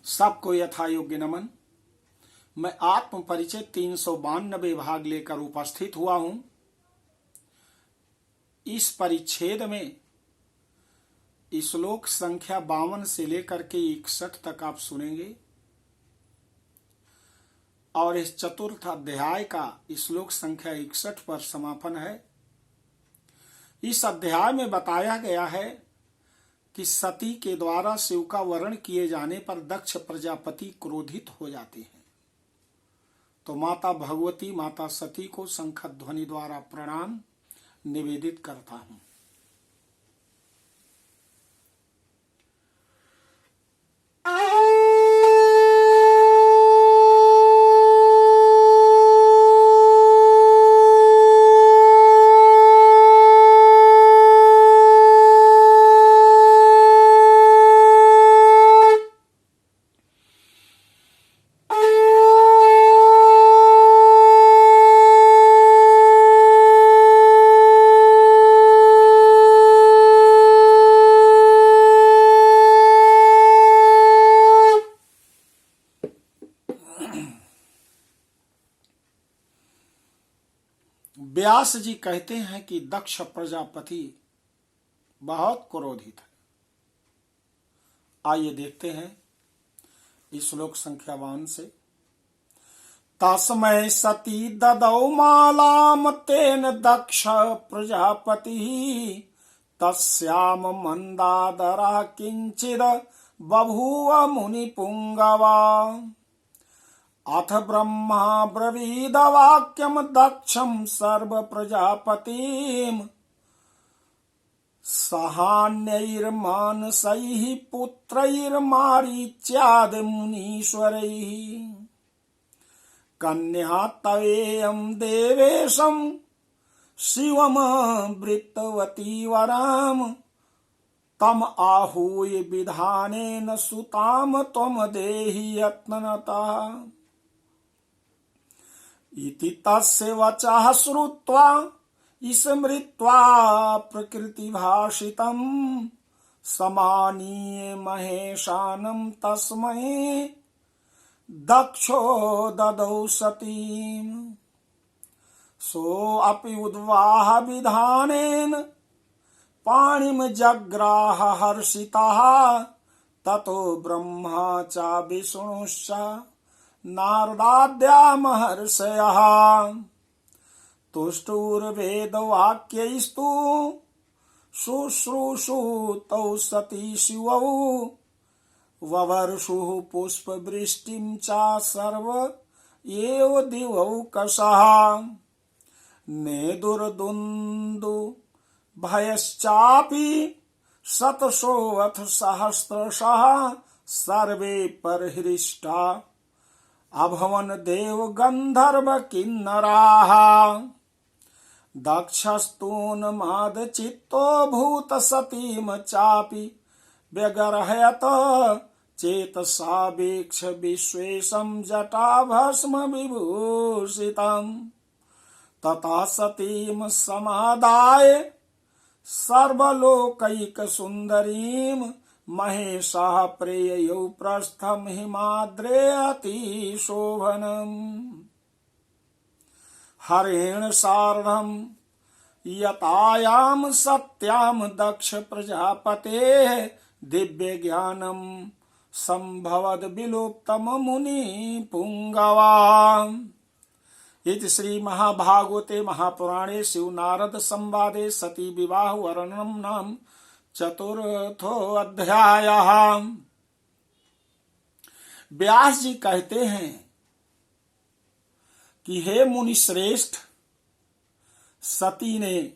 सबको यथा योग्य नमन। मैं आत्म परिचय 392 भाग लेकर उपस्थित हुआ हूं। इस परिच्छेद में श्लोक संख्या 52 से लेकर के 61 तक आप सुनेंगे और इस चतुर्थ अध्याय का श्लोक संख्या 61 पर समापन है। इस अध्याय में बताया गया है कि सती के द्वारा शिव का वरण किए जाने पर दक्ष प्रजापति क्रोधित हो जाते हैं, तो माता भगवती माता सती को शंख ध्वनि द्वारा प्रणाम निवेदित करता हूं। व्यास जी कहते हैं कि दक्ष प्रजापति बहुत क्रोधित है। आइए देखते हैं इस श्लोक संख्या 52 से। तस्मै सती ददौ मालाम तेन दक्ष प्रजापति तस्याम मंदादरा किंचिद बभूव मुनि पुंगवा अथ ब्रह्मा ब्रवीद वाक्यम दक्षम सर्व प्रजापतिम सहान्यैर्मानसैः पुत्रैर्मारीच्याद मुनीश्वरैः कन्या तवेयं देवेशं शिवम वृत्तवती वराम तम आहूय विधानेन सुताम त्वम देहि यत्ननता इति तस्य वचः श्रुत्वा स्मृत्वा प्रकृतिभाषितं समानीय महेशानं तस्मै दक्षो ददौ सतीम् सोऽपि उद्वाह विधानेन पाणिं जग्राह हर्षितः ततो ब्रह्मा च विष्णुश्च नारदाद्या महर्षयः तुष्टुर्वेदवाक्यैस्तु शुश्रूषुतौ सती शिवौ ववर्षुः पुष्पवृष्टिं च सर्व एव दिवौकशः नेदुर्दुन्दु भयश्चापि शतशोऽथ सहस्रशः सर्वे परहृष्टा अभवन देव गंधर्व किन्नराः दक्षस्तून्माद चित्तो भूत सतीम चापि व्यगर्हयत चेतसा वीक्ष विश्वेशं जटाभस्म विभूषितम् ततः सतीम समादाय सर्वलोकैकसुन्दरीं महेशः प्रेययौ प्रस्थं हिमाद्रे अतिशोभनम् हरेण सार्धं यतायां सत्यां दक्ष प्रजापतेः दिव्यज्ञानं संभवद विलुप्तम मुनि पुंगवाम्। इति श्री महाभागवते महापुराणे शिव नारद संवादे सती विवाह वर्णनम नाम चतुर्थो अध्यायः। व्यास जी कहते हैं कि हे मुनि श्रेष्ठ, सती ने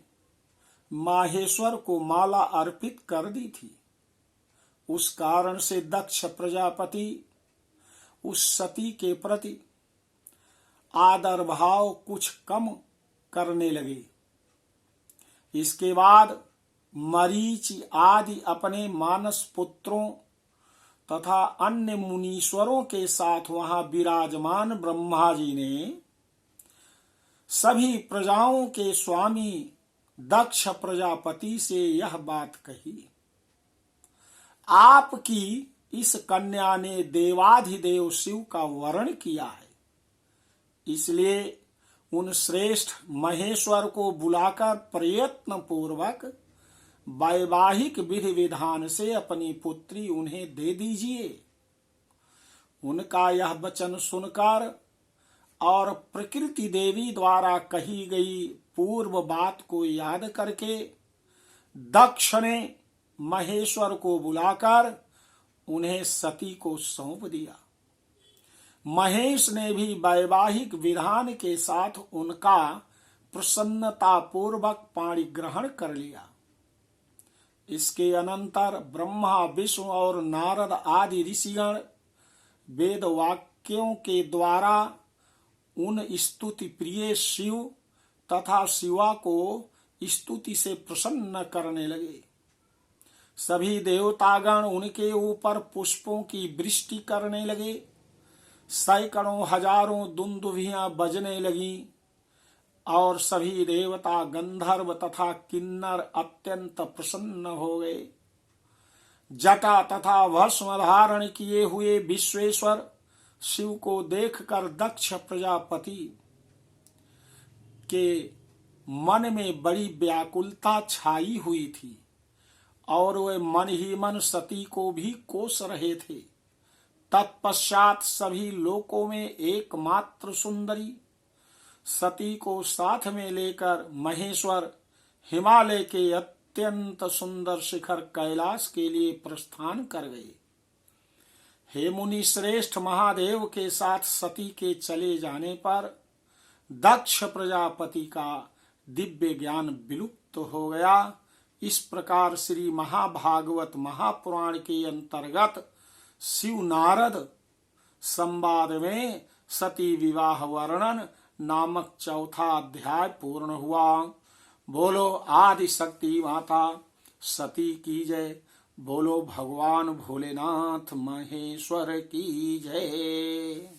माहेश्वर को माला अर्पित कर दी थी। उस कारण से दक्ष प्रजापति उस सती के प्रति आदर भाव कुछ कम करने लगे। इसके बाद मरीचि आदि अपने मानस पुत्रों तथा अन्य मुनीश्वरों के साथ वहां विराजमान ब्रह्मा जी ने सभी प्रजाओं के स्वामी दक्ष प्रजापति से यह बात कही। आपकी इस कन्या ने देवाधिदेव शिव का वर्ण किया है। इसलिए उन श्रेष्ठ महेश्वर को बुलाकर प्रयत्न पूर्वक वैवाहिक विधि विधान से अपनी पुत्री उन्हें दे दीजिए। उनका यह वचन सुनकर और प्रकृति देवी द्वारा कही गई पूर्व बात को याद करके दक्ष ने महेश्वर को बुलाकर उन्हें सती को सौंप दिया। महेश ने भी वैवाहिक विधान के साथ उनका प्रसन्नता पूर्वक पाणी ग्रहण कर लिया। इसके अनंतर ब्रह्मा, विष्णु और नारद आदि ऋषिगण वेद वाक्यों के द्वारा उन स्तुति प्रिय शिव तथा शिवा को स्तुति से प्रसन्न करने लगे। सभी देवतागण उनके ऊपर पुष्पों की वृष्टि करने लगे। सैकड़ों हजारों दुंदुभियां बजने लगी और सभी देवता, गंधर्व तथा किन्नर अत्यंत प्रसन्न हो गए। जटा तथा भस्म धारण किए हुए विश्वेश्वर शिव को देखकर दक्ष प्रजापति के मन में बड़ी व्याकुलता छाई हुई थी और वे मन ही मन सती को भी कोस रहे थे। तत्पश्चात सभी लोकों में एकमात्र सुंदरी सती को साथ में लेकर महेश्वर हिमालय के अत्यंत सुंदर शिखर कैलाश के लिए प्रस्थान कर गए। हे मुनि श्रेष्ठ, महादेव के साथ सती के चले जाने पर दक्ष प्रजापति का दिव्य ज्ञान विलुप्त हो गया। इस प्रकार श्री महाभागवत महापुराण के अंतर्गत शिव नारद संवाद में सती विवाह वर्णन नामक चौथा अध्याय पूर्ण हुआ। बोलो आदि शक्ति माता सती की जय। बोलो भगवान भोलेनाथ महेश्वर की जय।